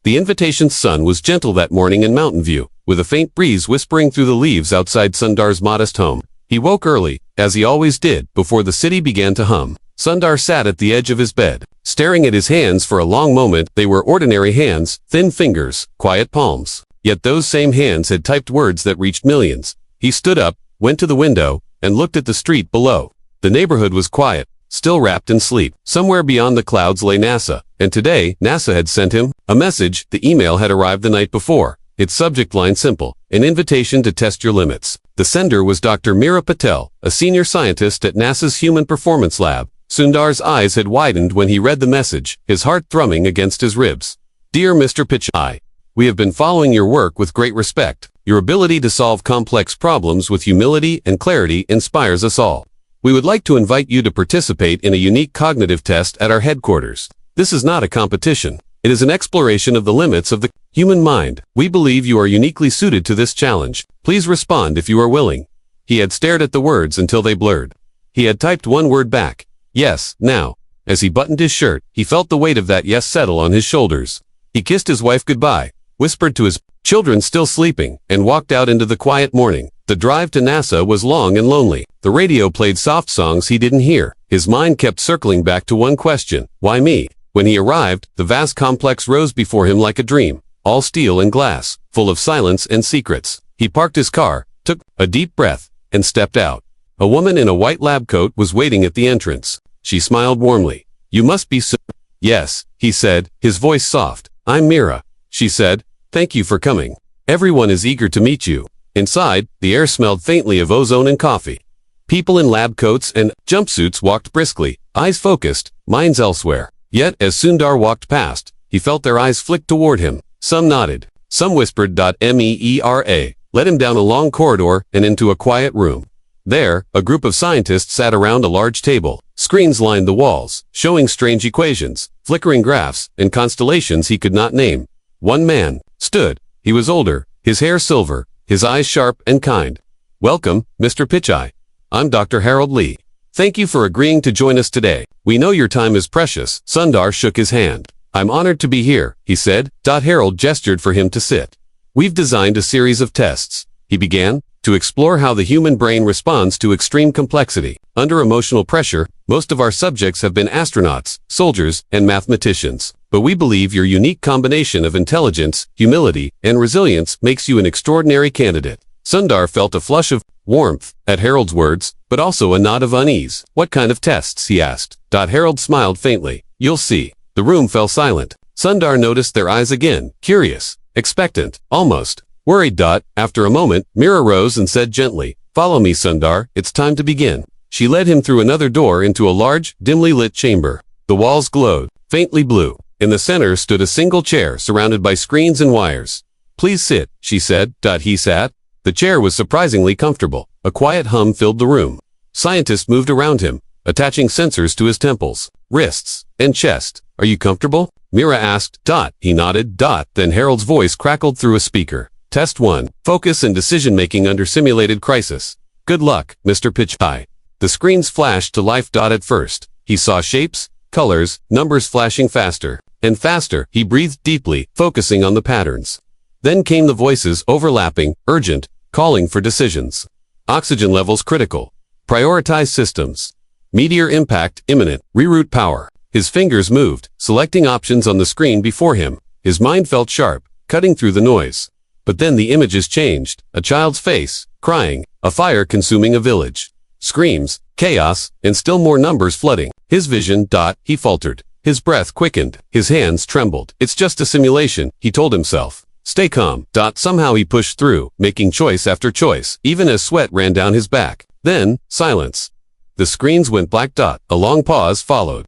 The invitation's sun was gentle that morning in Mountain View, with a faint breeze whispering through the leaves outside Sundar's modest home. He woke early, as he always did, before the city began to hum. Sundar sat at the edge of his bed, staring at his hands for a long moment. They were ordinary hands, thin fingers, quiet palms. Yet those same hands had typed words that reached millions. He stood up, went to the window, and looked at the street below. The neighborhood was quiet, still wrapped in sleep. Somewhere beyond the clouds lay NASA, and today, NASA had sent him a message. The email had arrived the night before. Its subject line simple: an invitation to test your limits. The sender was Dr. Meera Patel, a senior scientist at NASA's Human Performance Lab. Sundar's eyes had widened when he read the message, his heart thrumming against his ribs. Dear Mr. Pichai, we have been following your work with great respect. Your ability to solve complex problems with humility and clarity inspires us all. We would like to invite you to participate in a unique cognitive test at our headquarters. This is not a competition. It is an exploration of the limits of the human mind. We believe you are uniquely suited to this challenge. Please respond if you are willing. He had stared at the words until they blurred. He had typed one word back. Yes, now. As he buttoned his shirt, he felt the weight of that yes settle on his shoulders. He kissed his wife goodbye, whispered to his children still sleeping, and walked out into the quiet morning. The drive to NASA was long and lonely. The radio played soft songs he didn't hear. His mind kept circling back to one question: why me? When he arrived, the vast complex rose before him like a dream, all steel and glass, full of silence and secrets. He parked his car, took a deep breath, and stepped out. A woman in a white lab coat was waiting at the entrance. She smiled warmly. You must be so... Yes, he said, his voice soft. I'm Meera, she said. Thank you for coming. Everyone is eager to meet you. Inside, the air smelled faintly of ozone and coffee. People in lab coats and jumpsuits walked briskly, eyes focused, minds elsewhere. Yet, as Sundar walked past, he felt their eyes flick toward him. Some nodded. Some whispered "Meera," led him down a long corridor and into a quiet room. There, a group of scientists sat around a large table. Screens lined the walls, showing strange equations, flickering graphs, and constellations he could not name. One man stood. He was older, his hair silver, his eyes sharp and kind. Welcome, Mr. Pichai. I'm Dr. Harold Lee. Thank you for agreeing to join us today. We know your time is precious. Sundar shook his hand. I'm honored to be here, he said. Harold gestured for him to sit. We've designed a series of tests, he began, to explore how the human brain responds to extreme complexity. Under emotional pressure, most of our subjects have been astronauts, soldiers, and mathematicians. But we believe your unique combination of intelligence, humility, and resilience makes you an extraordinary candidate. Sundar felt a flush of warmth at Harold's words, but also a nod of unease. What kind of tests? He asked. Harold smiled faintly. You'll see. The room fell silent. Sundar noticed their eyes again, curious, expectant, almost worried. After a moment, Meera rose and said gently, Follow me, Sundar, it's time to begin. She led him through another door into a large, dimly lit chamber. The walls glowed, faintly blue. In the center stood a single chair surrounded by screens and wires. Please sit, she said. He sat. The chair was surprisingly comfortable. A quiet hum filled the room. Scientists moved around him, attaching sensors to his temples, wrists, and chest. Are you comfortable? Meera asked. He nodded. Then Harold's voice crackled through a speaker. Test 1. Focus and decision-making under simulated crisis. Good luck, Mr. Pichai. The screens flashed to life. At first, he saw shapes, colors, numbers flashing faster and faster. He breathed deeply, focusing on the patterns. Then came the voices, overlapping, urgent, calling for decisions. Oxygen levels critical. Prioritize systems. Meteor impact imminent. Reroute power. His fingers moved, selecting options on the screen before him. His mind felt sharp, cutting through the noise. But then the images changed. A child's face, crying, a fire consuming a village. Screams, chaos, and still more numbers flooding. His vision. He faltered. His breath quickened. His hands trembled. It's just a simulation, he told himself. Stay calm. Somehow he pushed through, making choice after choice, even as sweat ran down his back. Then, silence. The screens went black. A long pause followed.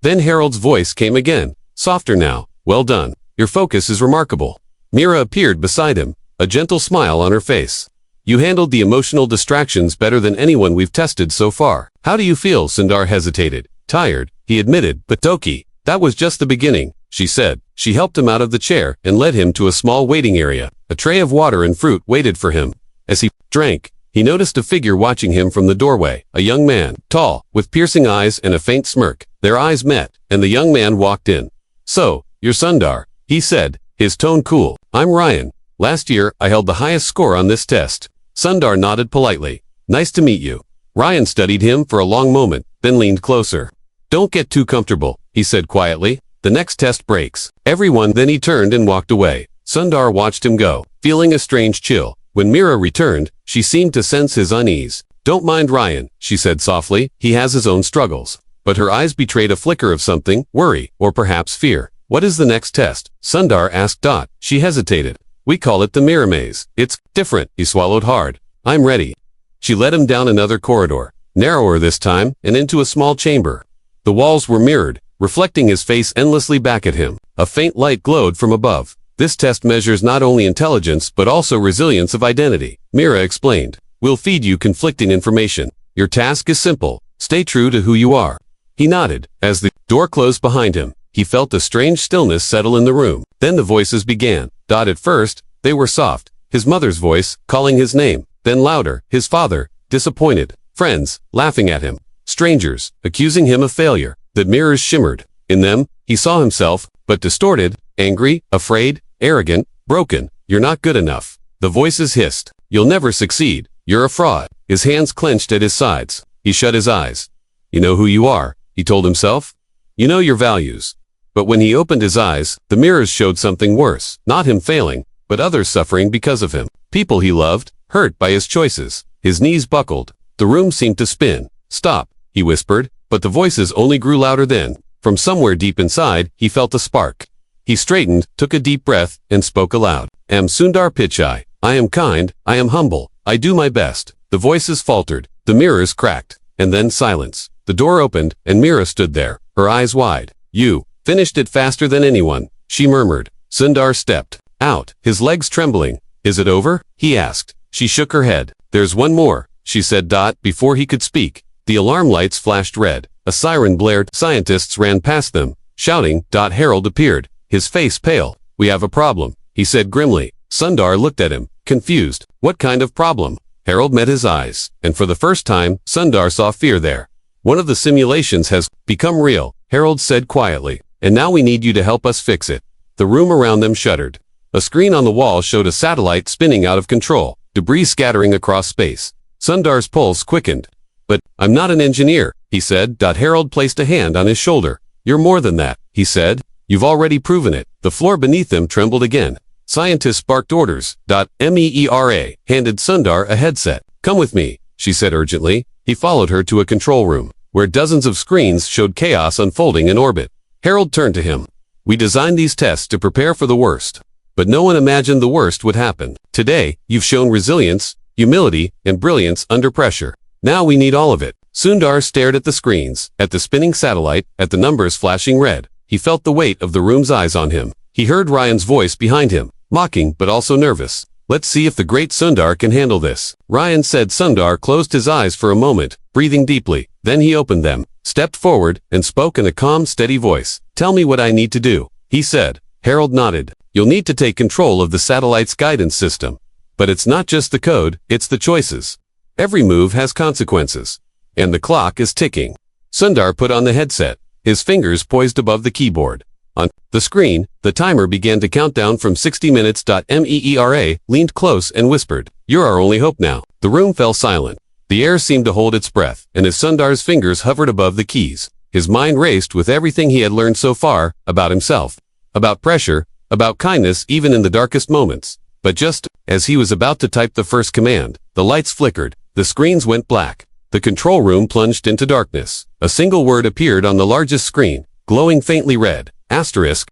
Then Harold's voice came again, softer now. Well done. Your focus is remarkable. Meera appeared beside him, a gentle smile on her face. You handled the emotional distractions better than anyone we've tested so far. How do you feel? Sundar hesitated. Tired, he admitted, but that was just the beginning, she said. She helped him out of the chair and led him to a small waiting area. A tray of water and fruit waited for him. As he drank, he noticed a figure watching him from the doorway, a young man, tall, with piercing eyes and a faint smirk. Their eyes met, and the young man walked in. So, you're Sundar, he said, his tone cool. I'm Ryan. Last year, I held the highest score on this test. Sundar nodded politely. Nice to meet you. Ryan studied him for a long moment, then leaned closer. Don't get too comfortable, he said quietly. The next test breaks. Then he turned and walked away. Sundar watched him go, feeling a strange chill. When Mira returned, she seemed to sense his unease. Don't mind Ryan, she said softly. He has his own struggles. But her eyes betrayed a flicker of something, worry, or perhaps fear. What is the next test? Sundar asked. She hesitated. We call it the mirror maze. It's different, he swallowed hard. I'm ready. She led him down another corridor, narrower this time, and into a small chamber. The walls were mirrored, reflecting his face endlessly back at him. A faint light glowed from above. This test measures not only intelligence but also resilience of identity, Mira explained. We'll feed you conflicting information. Your task is simple. Stay true to who you are. He nodded. As the door closed behind him, he felt a strange stillness settle in the room. Then the voices began. At first, they were soft. His mother's voice, calling his name. Then louder, his father, disappointed. Friends, laughing at him. Strangers, accusing him of failure. The mirrors shimmered. In them, he saw himself, but distorted, angry, afraid, arrogant, broken. You're not good enough. The voices hissed. You'll never succeed. You're a fraud. His hands clenched at his sides. He shut his eyes. You know who you are, he told himself. You know your values. But when he opened his eyes, the mirrors showed something worse. Not him failing, but others suffering because of him. People he loved, hurt by his choices. His knees buckled. The room seemed to spin. Stop, he whispered, but the voices only grew louder then. From somewhere deep inside, he felt a spark. He straightened, took a deep breath, and spoke aloud. Am Sundar Pichai. I am kind, I am humble, I do my best. The voices faltered, the mirrors cracked, and then silence. The door opened, and Mira stood there, her eyes wide. You finished it faster than anyone, she murmured. Sundar stepped out, his legs trembling. Is it over? He asked. She shook her head. There's one more, she said. Before he could speak, the alarm lights flashed red. A siren blared. Scientists ran past them, shouting. Harold appeared, his face pale. We have a problem, he said grimly. Sundar looked at him, confused. What kind of problem? Harold met his eyes, and for the first time, Sundar saw fear there. One of the simulations has become real, Harold said quietly, and now we need you to help us fix it. The room around them shuddered. A screen on the wall showed a satellite spinning out of control, debris scattering across space. Sundar's pulse quickened. But, I'm not an engineer, he said. Harold placed a hand on his shoulder. You're more than that, he said. You've already proven it. The floor beneath them trembled again. Scientists barked orders. Mera handed Sundar a headset. Come with me, she said urgently. He followed her to a control room, where dozens of screens showed chaos unfolding in orbit. Harold turned to him. We designed these tests to prepare for the worst. But no one imagined the worst would happen. Today, you've shown resilience, humility, and brilliance under pressure. Now we need all of it. Sundar stared at the screens, at the spinning satellite, at the numbers flashing red. He felt the weight of the room's eyes on him. He heard Ryan's voice behind him, mocking but also nervous. Let's see if the great Sundar can handle this. Ryan said. Sundar closed his eyes for a moment, breathing deeply. Then he opened them, stepped forward, and spoke in a calm, steady voice. Tell me what I need to do, he said. Harold nodded. You'll need to take control of the satellite's guidance system. But it's not just the code, it's the choices. Every move has consequences. And the clock is ticking. Sundar put on the headset, his fingers poised above the keyboard. On the screen, the timer began to count down from 60 minutes. Mera leaned close and whispered, You're our only hope now. The room fell silent. The air seemed to hold its breath, and as Sundar's fingers hovered above the keys, his mind raced with everything he had learned so far, about himself, about pressure, about kindness even in the darkest moments. But just as he was about to type the first command, the lights flickered, the screens went black. The control room plunged into darkness. A single word appeared on the largest screen, glowing faintly red. Asterisk.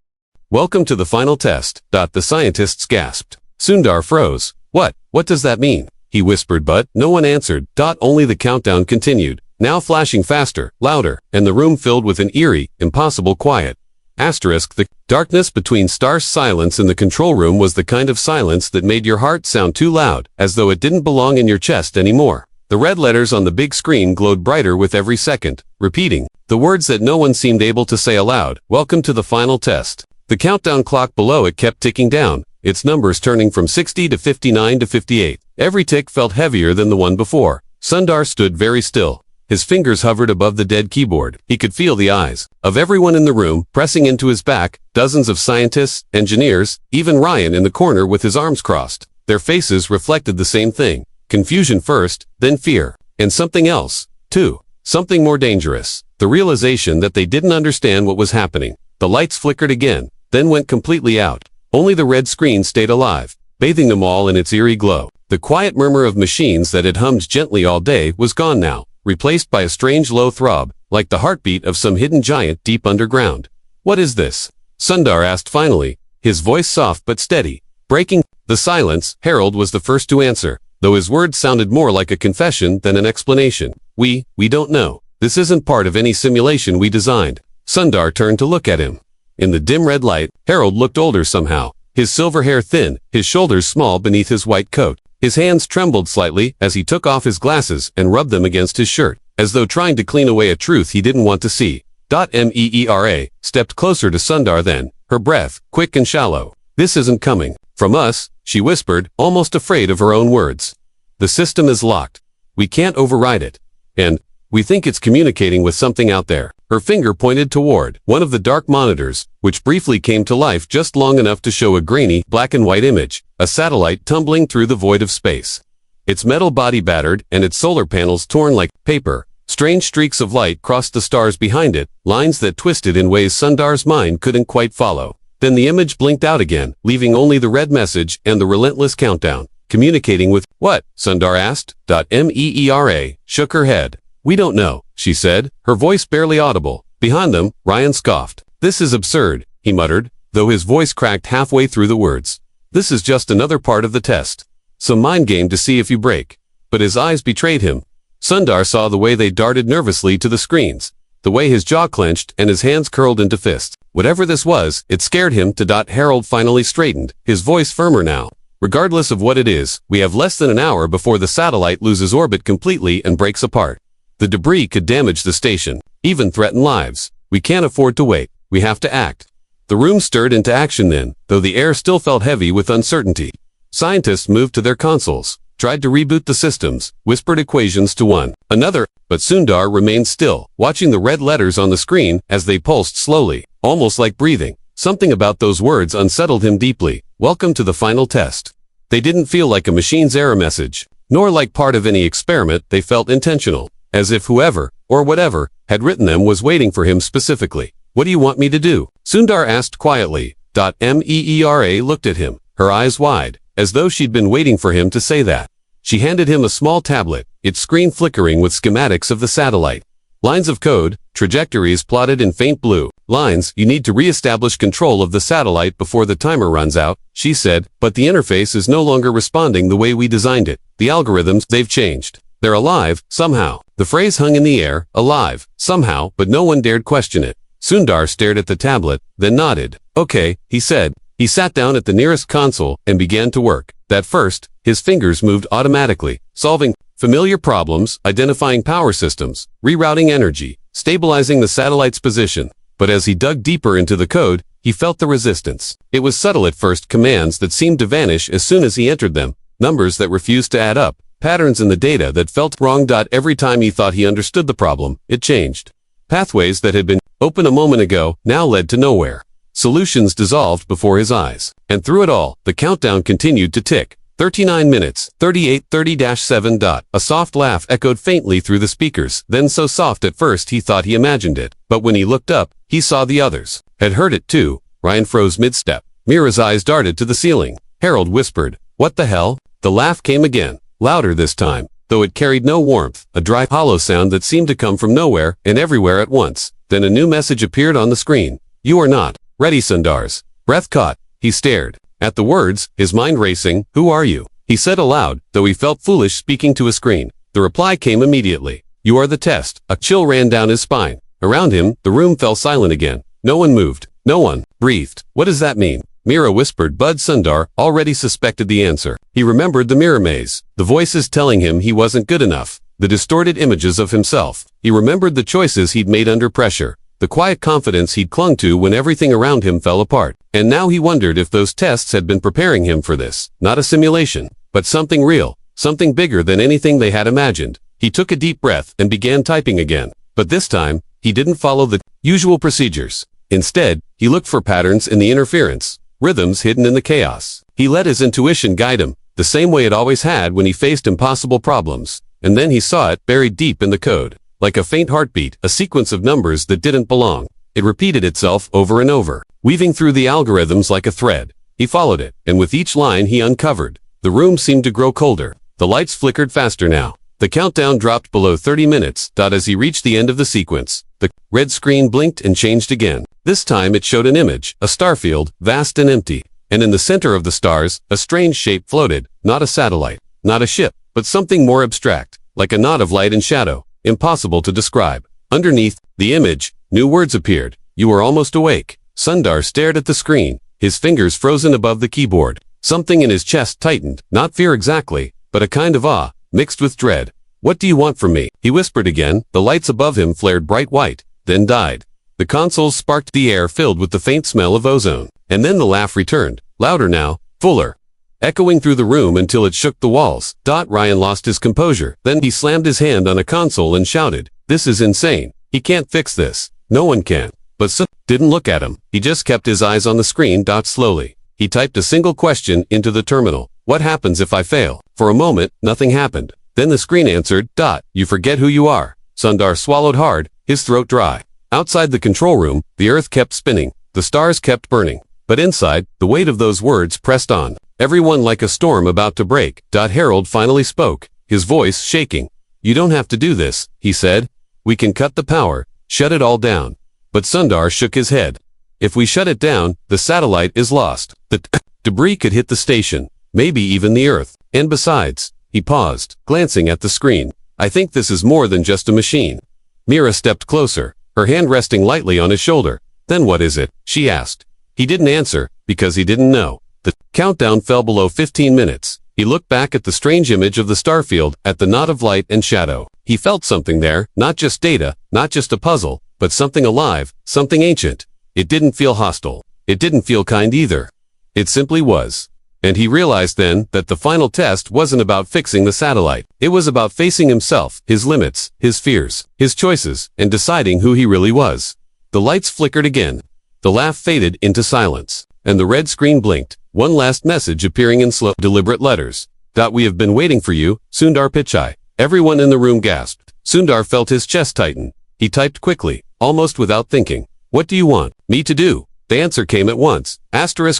Welcome to the final test. The scientists gasped. Sundar froze. What does that mean? He whispered, but no one answered. Only the countdown continued, now flashing faster, louder, and the room filled with an eerie, impossible quiet. Asterisk. The darkness between star's silence in the control room was the kind of silence that made your heart sound too loud, as though it didn't belong in your chest anymore. The red letters on the big screen glowed brighter with every second, repeating the words that no one seemed able to say aloud. Welcome to the final test. The countdown clock below it kept ticking down, its numbers turning from 60 to 59 to 58. Every tick felt heavier than the one before. Sundar stood very still, His fingers hovered above the dead keyboard. He could feel the eyes of everyone in the room pressing into his back, dozens of scientists, engineers, even Ryan in the corner with his arms crossed. Their faces reflected the same thing. Confusion first, then fear. And something else, too. Something more dangerous. The realization that they didn't understand what was happening. The lights flickered again, then went completely out. Only the red screen stayed alive, bathing them all in its eerie glow. The quiet murmur of machines that had hummed gently all day was gone now, replaced by a strange low throb, like the heartbeat of some hidden giant deep underground. "What is this?" Sundar asked finally, his voice soft but steady. Breaking the silence, Harold was the first to answer, though his words sounded more like a confession than an explanation. We don't know. This isn't part of any simulation we designed." Sundar turned to look at him. In the dim red light, Harold looked older somehow, his silver hair thin, his shoulders small beneath his white coat. His hands trembled slightly as he took off his glasses and rubbed them against his shirt, as though trying to clean away a truth he didn't want to see. Meera stepped closer to Sundar then, her breath quick and shallow. "This isn't coming from us," she whispered, almost afraid of her own words. "The system is locked. We can't override it. And we think it's communicating with something out there." Her finger pointed toward one of the dark monitors, which briefly came to life just long enough to show a grainy, black and white image, a satellite tumbling through the void of space. Its metal body battered and its solar panels torn like paper. Strange streaks of light crossed the stars behind it, lines that twisted in ways Sundar's mind couldn't quite follow. Then the image blinked out again, leaving only the red message and the relentless countdown. "Communicating with what?" Sundar asked. Meera shook her head. "We don't know," she said, her voice barely audible. Behind them, Ryan scoffed. "This is absurd," he muttered, though his voice cracked halfway through the words. "This is just another part of the test. Some mind game to see if you break." But his eyes betrayed him. Sundar saw the way they darted nervously to the screens, the way his jaw clenched and his hands curled into fists. Whatever this was, it scared him to. Harold finally straightened, his voice firmer now. "Regardless of what it is, we have less than an hour before the satellite loses orbit completely and breaks apart. The debris could damage the station, even threaten lives. We can't afford to wait. We have to act." The room stirred into action then, though the air still felt heavy with uncertainty. Scientists moved to their consoles, tried to reboot the systems, whispered equations to one another, but Sundar remained still, watching the red letters on the screen as they pulsed slowly, almost like breathing. Something about those words unsettled him deeply. "Welcome to the final test." They didn't feel like a machine's error message, nor like part of any experiment. They felt intentional, as if whoever, or whatever, had written them was waiting for him specifically. "What do you want me to do?" Sundar asked quietly. Meera looked at him, her eyes wide, as though she'd been waiting for him to say that. She handed him a small tablet, its screen flickering with schematics of the satellite. Lines of code, trajectories plotted in faint blue. "Lines, you need to re-establish control of the satellite before the timer runs out," she said, "but the interface is no longer responding the way we designed it. The algorithms, they've changed. They're alive, somehow." The phrase hung in the air, alive, somehow, but no one dared question it. Sundar stared at the tablet, then nodded. "Okay," he said. He sat down at the nearest console and began to work. At first, his fingers moved automatically, solving familiar problems, identifying power systems, rerouting energy, stabilizing the satellite's position. But as he dug deeper into the code, he felt the resistance. It was subtle at first, commands that seemed to vanish as soon as he entered them, numbers that refused to add up, patterns in the data that felt wrong. Every time he thought he understood the problem, it changed. Pathways that had been open a moment ago now led to nowhere. Solutions dissolved before his eyes. And through it all, the countdown continued to tick. 39 minutes, 38:30-7. A soft laugh echoed faintly through the speakers, then so soft at first he thought he imagined it. But when he looked up, he saw the others had heard it too. Ryan froze mid-step. Mira's eyes darted to the ceiling. Harold whispered, "What the hell?" The laugh came again, louder this time, though it carried no warmth, a dry, hollow sound that seemed to come from nowhere and everywhere at once. Then a new message appeared on the screen. "You are not ready." Sundar's breath caught. He stared at the words, his mind racing. "Who are you?" he said aloud, though he felt foolish speaking to a screen. The reply came immediately. "You are the test." A chill ran down his spine. Around him, the room fell silent again. No one moved. No one breathed. "What does that mean?" Mira whispered. Bud Sundar already suspected the answer. He remembered the mirror maze, the voices telling him he wasn't good enough, the distorted images of himself. He remembered the choices he'd made under pressure, the quiet confidence he'd clung to when everything around him fell apart. And now he wondered if those tests had been preparing him for this, not a simulation, but something real, something bigger than anything they had imagined. He took a deep breath and began typing again. But this time, he didn't follow the usual procedures. Instead, he looked for patterns in the interference, rhythms hidden in the chaos. He let his intuition guide him, the same way it always had when he faced impossible problems. And then he saw it buried deep in the code. Like a faint heartbeat, a sequence of numbers that didn't belong. It repeated itself over and over, weaving through the algorithms like a thread. He followed it, and with each line he uncovered, the room seemed to grow colder. The lights flickered faster now. The countdown dropped below 30 minutes. As he reached the end of the sequence, the red screen blinked and changed again. This time it showed an image, a starfield, vast and empty. And in the center of the stars, a strange shape floated, not a satellite, not a ship, but something more abstract, like a knot of light and shadow, impossible to describe. Underneath the image, new words appeared. You are almost awake. Sundar stared at the screen, his fingers frozen above the keyboard. Something in his chest tightened, not fear exactly, but a kind of awe, mixed with dread. What do you want from me? He whispered again. The lights above him flared bright white, then died. The consoles sparked, the air filled with the faint smell of ozone. And then the laugh returned, louder now, fuller, echoing through the room until it shook the walls. Ryan lost his composure. Then he slammed his hand on a console and shouted, "This is insane. He can't fix this. No one can." But Sundar didn't look at him. He just kept his eyes on the screen. Slowly, he typed a single question into the terminal. What happens if I fail? For a moment, nothing happened. Then the screen answered, "You forget who you are." Sundar swallowed hard, his throat dry. Outside the control room, the earth kept spinning. The stars kept burning. But inside, the weight of those words pressed on. Everyone like a storm about to break. Harold finally spoke, his voice shaking. "You don't have to do this," he said. "We can cut the power, shut it all down." But Sundar shook his head. "If we shut it down, the satellite is lost. The debris could hit the station, maybe even the earth. And besides," he paused, glancing at the screen, "I think this is more than just a machine." Mira stepped closer, her hand resting lightly on his shoulder. "Then what is it?" she asked. He didn't answer, because he didn't know. The countdown fell below 15 minutes. He looked back at the strange image of the starfield, at the knot of light and shadow. He felt something there, not just data, not just a puzzle, but something alive, something ancient. It didn't feel hostile. It didn't feel kind either. It simply was. And he realized then that the final test wasn't about fixing the satellite. It was about facing himself, his limits, his fears, his choices, and deciding who he really was. The lights flickered again. The laugh faded into silence, and the red screen blinked, one last message appearing in slow, deliberate letters. "We have been waiting for you, Sundar Pichai." Everyone in the room gasped. Sundar felt his chest tighten. He typed quickly, almost without thinking. "What do you want me to do?" The answer came at once.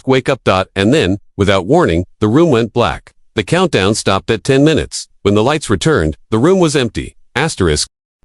Wake up. And then, without warning, the room went black. The countdown stopped at 10 minutes. When the lights returned, the room was empty.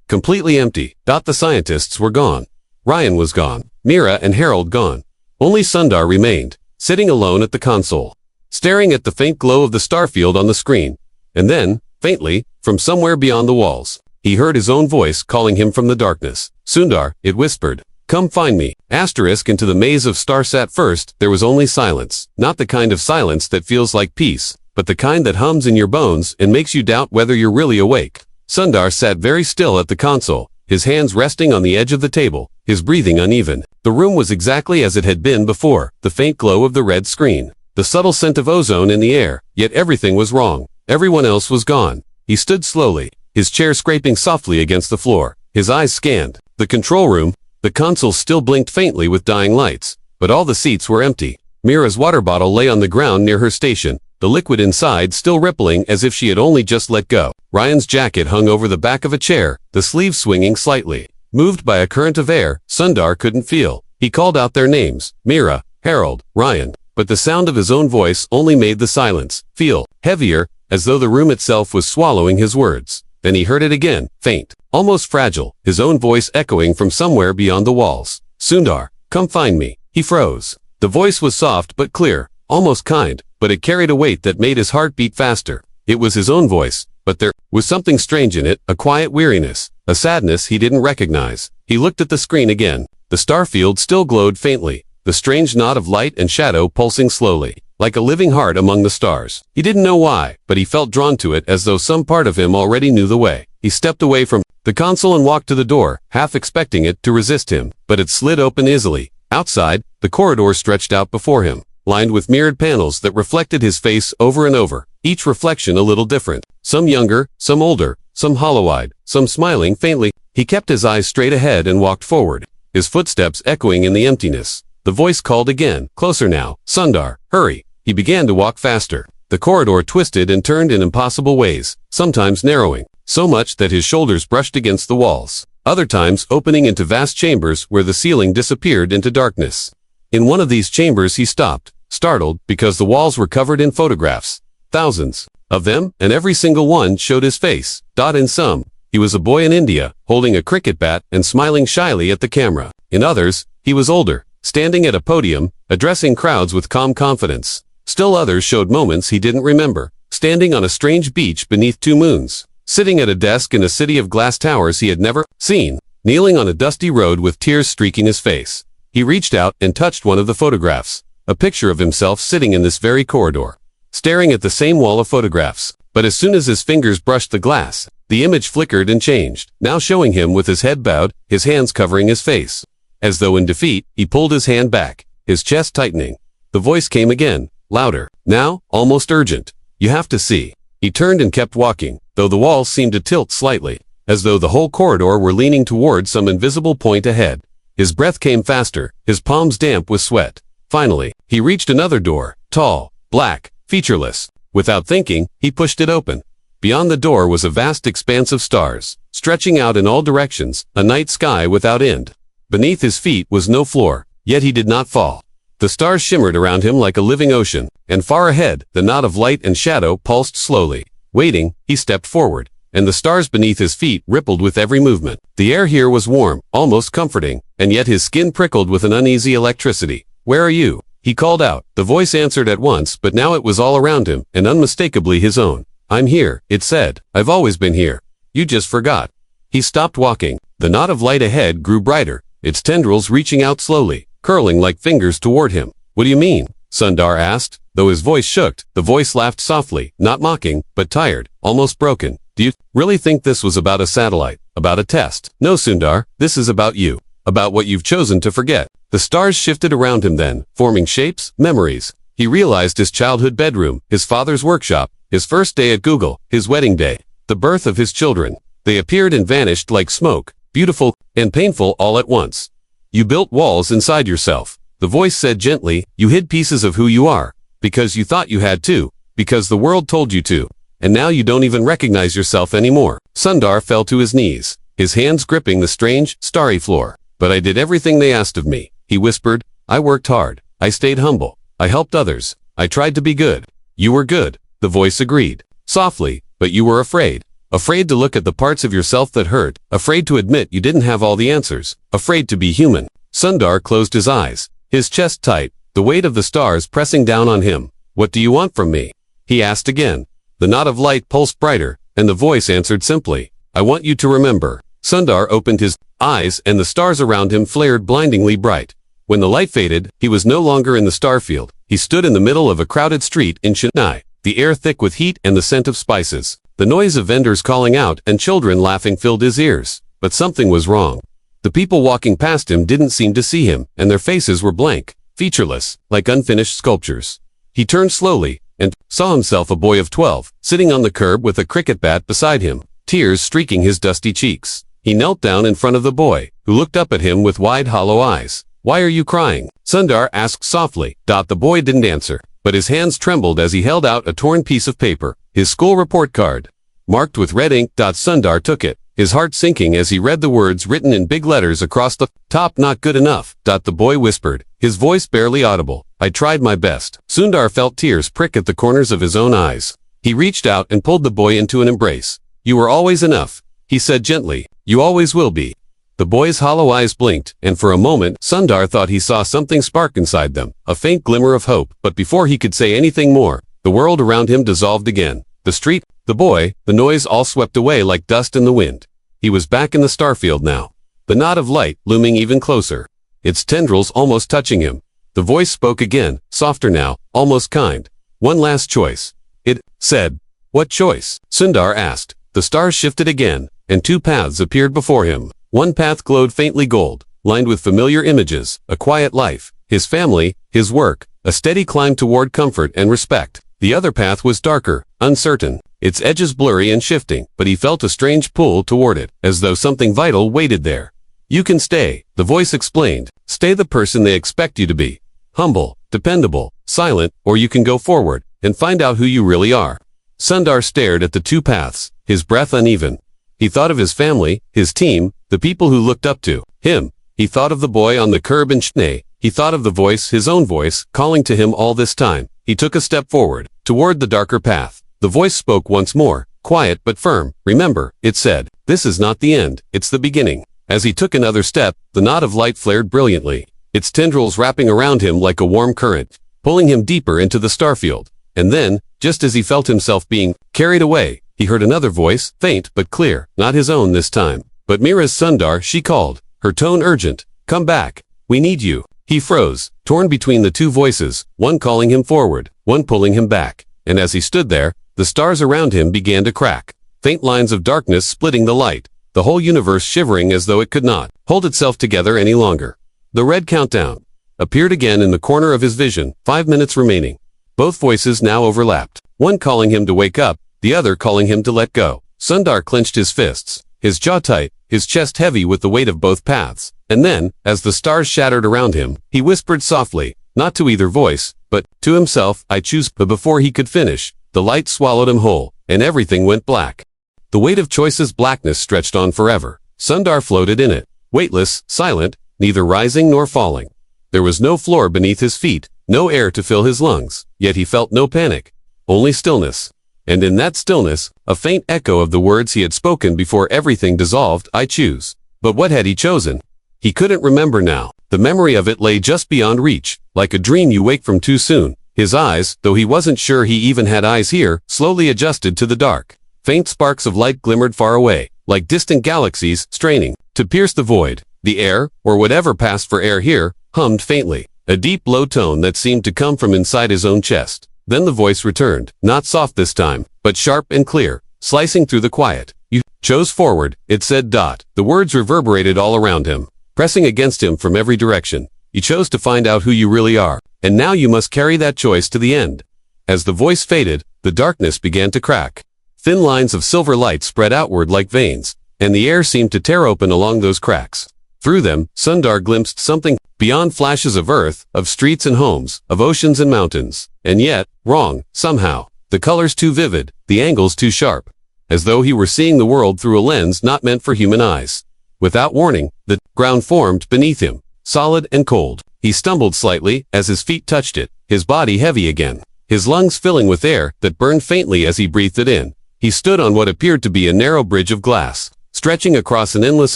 Completely empty. The scientists were gone. Ryan was gone. Mira and Harold gone. Only Sundar remained, sitting alone at the console, staring at the faint glow of the starfield on the screen. And then, faintly, from somewhere beyond the walls, he heard his own voice calling him from the darkness. "Sundar," it whispered. "Come find me." Into the maze of Starsat first, there was only silence. Not the kind of silence that feels like peace, but the kind that hums in your bones and makes you doubt whether you're really awake. Sundar sat very still at the console, his hands resting on the edge of the table, his breathing uneven. The room was exactly as it had been before, the faint glow of the red screen, the subtle scent of ozone in the air, yet everything was wrong. Everyone else was gone. He stood slowly, his chair scraping softly against the floor. His eyes scanned the control room. The console still blinked faintly with dying lights, but all the seats were empty. Mira's water bottle lay on the ground near her station, the liquid inside still rippling as if she had only just let go. Ryan's jacket hung over the back of a chair, the sleeves swinging slightly. Moved by a current of air, Sundar couldn't feel. He called out their names, Mira, Harold, Ryan, but the sound of his own voice only made the silence feel heavier, as though the room itself was swallowing his words. Then he heard it again, faint, almost fragile, his own voice echoing from somewhere beyond the walls. "Sundar, come find me." He froze. The voice was soft but clear, almost kind, but it carried a weight that made his heart beat faster. It was his own voice, but there was something strange in it, a quiet weariness, a sadness he didn't recognize. He looked at the screen again. The starfield still glowed faintly, the strange knot of light and shadow pulsing slowly, like a living heart among the stars. He didn't know why, but he felt drawn to it as though some part of him already knew the way. He stepped away from the console and walked to the door, half expecting it to resist him, but it slid open easily. Outside, the corridor stretched out before him, lined with mirrored panels that reflected his face over and over, each reflection a little different. Some younger, some older, some hollow-eyed, some smiling faintly. He kept his eyes straight ahead and walked forward, his footsteps echoing in the emptiness. The voice called again, closer now. Sundar, hurry. He began to walk faster. The corridor twisted and turned in impossible ways, sometimes narrowing, so much that his shoulders brushed against the walls, other times opening into vast chambers where the ceiling disappeared into darkness. In one of these chambers he stopped, startled, because the walls were covered in photographs. Thousands of them, and every single one showed his face. In some, he was a boy in India, holding a cricket bat and smiling shyly at the camera. In others, he was older, standing at a podium, addressing crowds with calm confidence. Still others showed moments he didn't remember, standing on a strange beach beneath two moons, sitting at a desk in a city of glass towers he had never seen, kneeling on a dusty road with tears streaking his face. He reached out and touched one of the photographs, a picture of himself sitting in this very corridor, staring at the same wall of photographs. But as soon as his fingers brushed the glass, the image flickered and changed, now showing him with his head bowed, his hands covering his face. As though in defeat, he pulled his hand back, his chest tightening. The voice came again, louder, now, almost urgent. You have to see. He turned and kept walking, though the walls seemed to tilt slightly, as though the whole corridor were leaning toward some invisible point ahead. His breath came faster, his palms damp with sweat. Finally, he reached another door, tall, black, featureless. Without thinking, he pushed it open. Beyond the door was a vast expanse of stars, stretching out in all directions, a night sky without end. Beneath his feet was no floor, yet he did not fall. The stars shimmered around him like a living ocean, and far ahead, the knot of light and shadow pulsed slowly. Waiting, he stepped forward, and the stars beneath his feet rippled with every movement. The air here was warm, almost comforting, and yet his skin prickled with an uneasy electricity. Where are you? He called out. The voice answered at once, but now it was all around him, and unmistakably his own. I'm here, it said. I've always been here. You just forgot. He stopped walking. The knot of light ahead grew brighter, its tendrils reaching out slowly, curling like fingers toward him. What do you mean? Sundar asked. Though his voice shook, the voice laughed softly, not mocking, but tired, almost broken. Do you really think this was about a satellite? About a test? No, Sundar, this is about you. About what you've chosen to forget. The stars shifted around him then, forming shapes, memories. He realized his childhood bedroom, his father's workshop, his first day at Google, his wedding day, the birth of his children. They appeared and vanished like smoke, beautiful and painful all at once. You built walls inside yourself. The voice said gently, you hid pieces of who you are, because you thought you had to, because the world told you to, and now you don't even recognize yourself anymore. Sundar fell to his knees, his hands gripping the strange, starry floor. But I did everything they asked of me, he whispered. I worked hard. I stayed humble. I helped others. I tried to be good. You were good, the voice agreed, softly, but you were afraid. Afraid to look at the parts of yourself that hurt, afraid to admit you didn't have all the answers, afraid to be human. Sundar closed his eyes, his chest tight, the weight of the stars pressing down on him. What do you want from me? He asked again. The knot of light pulsed brighter, and the voice answered simply, I want you to remember. Sundar opened his eyes and the stars around him flared blindingly bright. When the light faded, he was no longer in the starfield. He stood in the middle of a crowded street in Chennai, the air thick with heat and the scent of spices. The noise of vendors calling out and children laughing filled his ears. But something was wrong. The people walking past him didn't seem to see him, and their faces were blank, featureless, like unfinished sculptures. He turned slowly, and saw himself a boy of 12, sitting on the curb with a cricket bat beside him, tears streaking his dusty cheeks. He knelt down in front of the boy, who looked up at him with wide hollow eyes. Why are you crying? Sundar asked softly. The boy didn't answer, but his hands trembled as he held out a torn piece of paper, his school report card. Marked with red ink. Sundar took it, his heart sinking as he read the words written in big letters across the top. Not good enough. The boy whispered, his voice barely audible. I tried my best. Sundar felt tears prick at the corners of his own eyes. He reached out and pulled the boy into an embrace. You were always enough, he said gently. You always will be. The boy's hollow eyes blinked, and for a moment, Sundar thought he saw something spark inside them, a faint glimmer of hope. But before he could say anything more, the world around him dissolved again. The street, the boy, the noise all swept away like dust in the wind. He was back in the starfield now. The knot of light looming even closer, its tendrils almost touching him. The voice spoke again, softer now, almost kind. One last choice, it said. What choice? Sundar asked. The stars shifted again, and two paths appeared before him. One path glowed faintly gold, lined with familiar images, a quiet life, his family, his work, a steady climb toward comfort and respect. The other path was darker, uncertain, its edges blurry and shifting, but he felt a strange pull toward it, as though something vital waited there. You can stay, the voice explained. Stay the person they expect you to be. Humble, dependable, silent, or you can go forward and find out who you really are. Sundar stared at the two paths, his breath uneven. He thought of his family, his team, the people who looked up to him. He thought of the boy on the curb in Chennai. He thought of the voice, his own voice, calling to him all this time. He took a step forward, toward the darker path. The voice spoke once more, quiet but firm. Remember, it said, this is not the end, it's the beginning. As he took another step, the knot of light flared brilliantly, its tendrils wrapping around him like a warm current, pulling him deeper into the starfield. And then, just as he felt himself being carried away, he heard another voice, faint but clear, not his own this time, but Mira's. Sundar, she called, her tone urgent. Come back. We need you. He froze, torn between the two voices, one calling him forward, one pulling him back. And as he stood there, the stars around him began to crack, faint lines of darkness splitting the light, the whole universe shivering as though it could not hold itself together any longer. The red countdown appeared again in the corner of his vision, 5 minutes remaining. Both voices now overlapped, one calling him to wake up, the other calling him to let go. Sundar clenched his fists, his jaw tight, his chest heavy with the weight of both paths. And then, as the stars shattered around him, he whispered softly, not to either voice, but to himself, I choose. But before he could finish, the light swallowed him whole, and everything went black. The weight of choice's blackness stretched on forever. Sundar floated in it, weightless, silent, neither rising nor falling. There was no floor beneath his feet, no air to fill his lungs, yet he felt no panic, only stillness. And in that stillness, a faint echo of the words he had spoken before everything dissolved, I choose. But what had he chosen? He couldn't remember now. The memory of it lay just beyond reach, like a dream you wake from too soon. His eyes, though he wasn't sure he even had eyes here, slowly adjusted to the dark. Faint sparks of light glimmered far away, like distant galaxies, straining to pierce the void. The air, or whatever passed for air here, hummed faintly, a deep low tone that seemed to come from inside his own chest. Then the voice returned, not soft this time, but sharp and clear, slicing through the quiet. You chose forward, it said. The words reverberated all around him, pressing against him from every direction. You chose to find out who you really are, and now you must carry that choice to the end. As the voice faded, the darkness began to crack. Thin lines of silver light spread outward like veins, and the air seemed to tear open along those cracks. Through them, Sundar glimpsed something beyond flashes of earth, of streets and homes, of oceans and mountains. And yet, wrong, somehow. The colors too vivid, the angles too sharp. As though he were seeing the world through a lens not meant for human eyes. Without warning, the ground formed beneath him, solid and cold. He stumbled slightly as his feet touched it, his body heavy again, his lungs filling with air that burned faintly as he breathed it in. He stood on what appeared to be a narrow bridge of glass, stretching across an endless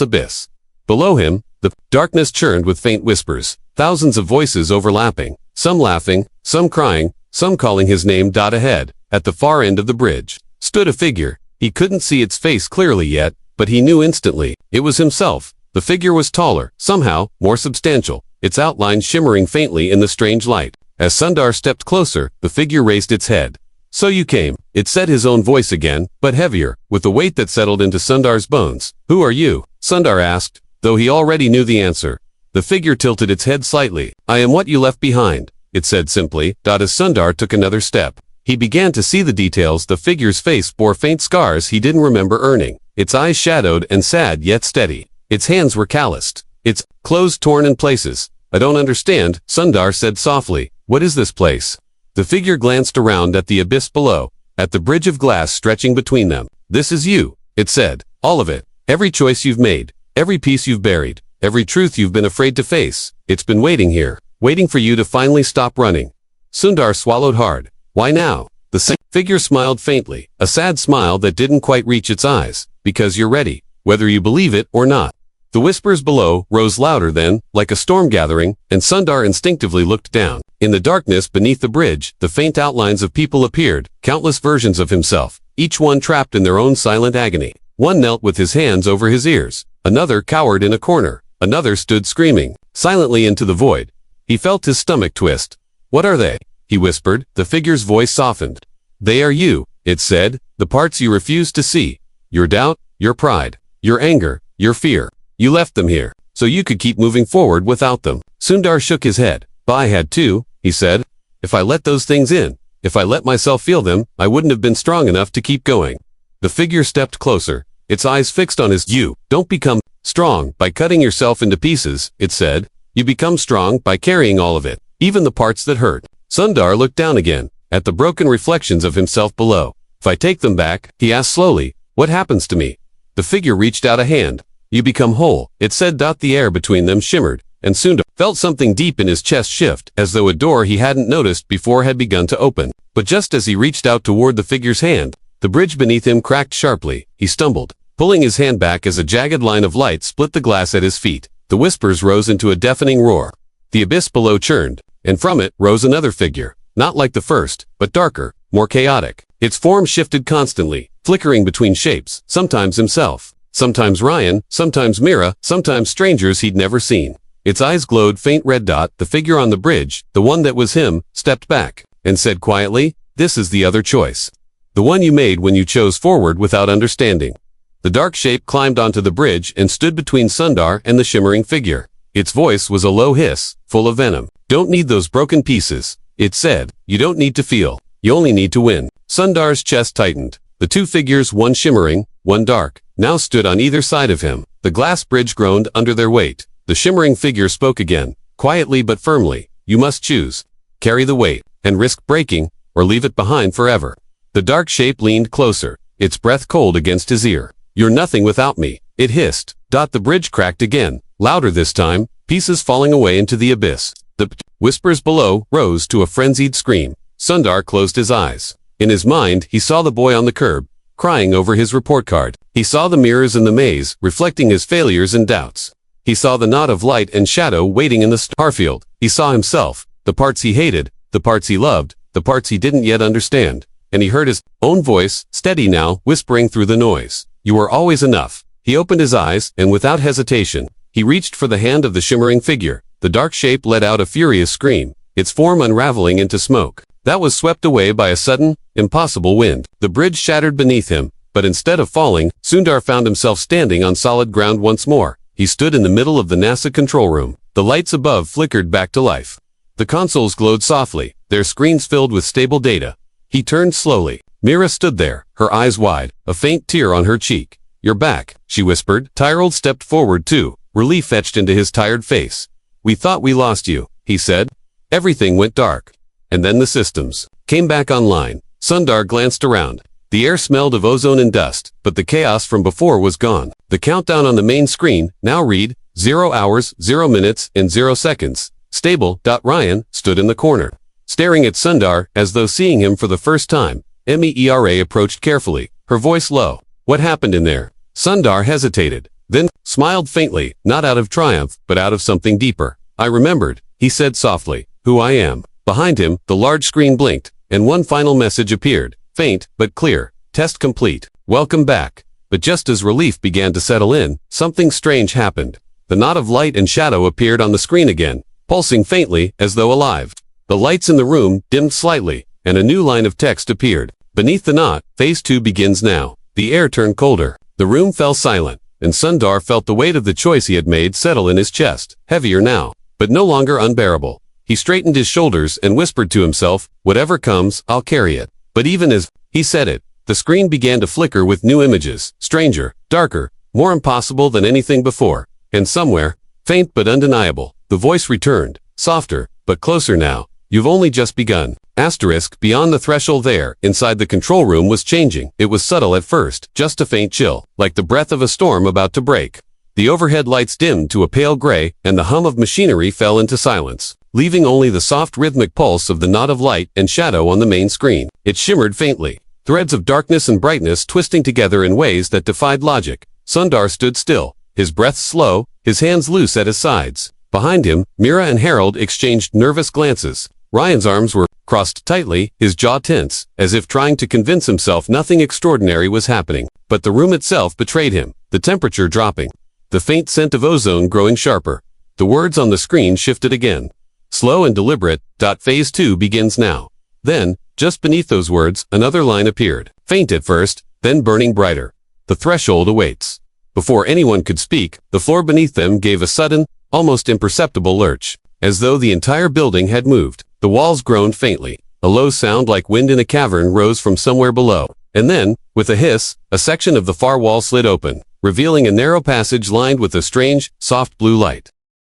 abyss. Below him, the darkness churned with faint whispers, thousands of voices overlapping, some laughing, some crying, some calling his name. Ahead, at the far end of the bridge, stood a figure. He couldn't see its face clearly yet, but he knew instantly, it was himself. The figure was taller, somehow, more substantial, its outline shimmering faintly in the strange light. As Sundar stepped closer, the figure raised its head. So you came, it said, his own voice again, but heavier, with a weight that settled into Sundar's bones. Who are you? Sundar asked, though he already knew the answer. The figure tilted its head slightly. I am what you left behind, it said simply. As Sundar took another step, he began to see the details. The figure's face bore faint scars he didn't remember earning, its eyes shadowed and sad yet steady. Its hands were calloused, its clothes torn in places. I don't understand, Sundar said softly. What is this place? The figure glanced around at the abyss below, at the bridge of glass stretching between them. This is you, it said. All of it. Every choice you've made, every piece you've buried, every truth you've been afraid to face. It's been waiting here, waiting for you to finally stop running. Sundar swallowed hard. Why now? The figure smiled faintly, a sad smile that didn't quite reach its eyes. Because you're ready, whether you believe it or not. The whispers below rose louder then, like a storm gathering, and Sundar instinctively looked down. In the darkness beneath the bridge, the faint outlines of people appeared, countless versions of himself, each one trapped in their own silent agony. One knelt with his hands over his ears, another cowered in a corner, another stood screaming, silently into the void. He felt his stomach twist. What are they? He whispered. The figure's voice softened. They are you, it said, the parts you refused to see. Your doubt, your pride, your anger, your fear. You left them here, so you could keep moving forward without them. Sundar shook his head. I had to, he said. If I let those things in, If I let myself feel them, I wouldn't have been strong enough to keep going. The figure stepped closer, its eyes fixed on his. You don't become strong by cutting yourself into pieces, it said. You become strong by carrying all of it, even the parts that hurt. Sundar looked down again, at the broken reflections of himself below. If I take them back, he asked slowly, what happens to me? The figure reached out a hand. You become whole, it said. The air between them shimmered, and Sundar felt something deep in his chest shift, as though a door he hadn't noticed before had begun to open. But just as he reached out toward the figure's hand, the bridge beneath him cracked sharply. He stumbled, pulling his hand back as a jagged line of light split the glass at his feet. The whispers rose into a deafening roar. The abyss below churned, and from it rose another figure, not like the first, but darker, more chaotic. Its form shifted constantly, flickering between shapes, sometimes himself, sometimes Ryan, sometimes Mira, sometimes strangers he'd never seen. Its eyes glowed faint red. The figure on the bridge, the one that was him, stepped back, and said quietly, this is the other choice. The one you made when you chose forward without understanding. The dark shape climbed onto the bridge and stood between Sundar and the shimmering figure. Its voice was a low hiss, full of venom. Don't need those broken pieces, it said. You don't need to feel. You only need to win. Sundar's chest tightened. The two figures, one shimmering, one dark, now stood on either side of him. The glass bridge groaned under their weight. The shimmering figure spoke again, quietly but firmly. You must choose. Carry the weight, and risk breaking, or leave it behind forever. The dark shape leaned closer, its breath cold against his ear. You're nothing without me, it hissed. The bridge cracked again, louder this time, pieces falling away into the abyss. The whispers below rose to a frenzied scream. Sundar closed his eyes. In his mind, he saw the boy on the curb, crying over his report card. He saw the mirrors in the maze, reflecting his failures and doubts. He saw the knot of light and shadow waiting in the starfield. He saw himself, the parts he hated, the parts he loved, the parts he didn't yet understand. And he heard his own voice, steady now, whispering through the noise. You are always enough. He opened his eyes, and without hesitation, he reached for the hand of the shimmering figure. The dark shape let out a furious scream, its form unraveling into smoke. That was swept away by a sudden, impossible wind. The bridge shattered beneath him, but instead of falling, Sundar found himself standing on solid ground once more. He stood in the middle of the NASA control room. The lights above flickered back to life. The consoles glowed softly, their screens filled with stable data. He turned slowly. Mira stood there, her eyes wide, a faint tear on her cheek. You're back, she whispered. Tyrell stepped forward too, relief etched into his tired face. We thought we lost you, he said. Everything went dark. And then the systems came back online. Sundar glanced around. The air smelled of ozone and dust, but the chaos from before was gone. The countdown on the main screen now read 0 hours, 0 minutes, and 0 seconds. Stable. Ryan stood in the corner, staring at Sundar as though seeing him for the first time. Mera approached carefully, her voice low. What happened in there? Sundar hesitated, then smiled faintly, not out of triumph, but out of something deeper. I remembered, he said softly, who I am. Behind him, the large screen blinked, and one final message appeared, faint but clear. Test complete. Welcome back. But just as relief began to settle in, something strange happened. The knot of light and shadow appeared on the screen again, pulsing faintly, as though alive. The lights in the room dimmed slightly, and a new line of text appeared. Beneath the knot, Phase 2 begins now. The air turned colder. The room fell silent, and Sundar felt the weight of the choice he had made settle in his chest, heavier now, but no longer unbearable. He straightened his shoulders and whispered to himself, whatever comes, I'll carry it. But even as he said it, the screen began to flicker with new images, stranger, darker, more impossible than anything before. And somewhere, faint but undeniable, the voice returned, softer, but closer now. You've only just begun. Beyond the threshold there, inside the control room was changing. It was subtle at first, just a faint chill, like the breath of a storm about to break. The overhead lights dimmed to a pale gray, and the hum of machinery fell into silence, leaving only the soft rhythmic pulse of the knot of light and shadow on the main screen. It shimmered faintly, threads of darkness and brightness twisting together in ways that defied logic. Sundar stood still, his breath slow, his hands loose at his sides. Behind him, Mira and Harold exchanged nervous glances. Ryan's arms were crossed tightly, his jaw tense, as if trying to convince himself nothing extraordinary was happening. But the room itself betrayed him, the temperature dropping, the faint scent of ozone growing sharper. The words on the screen shifted again. Slow and deliberate. Phase 2 begins now. Then, just beneath those words, another line appeared, faint at first, then burning brighter. The threshold awaits. Before anyone could speak, the floor beneath them gave a sudden, almost imperceptible lurch, as though the entire building had moved. The walls groaned faintly. A low sound like wind in a cavern rose from somewhere below. And then, with a hiss, a section of the far wall slid open, revealing a narrow passage lined with a strange, soft blue light.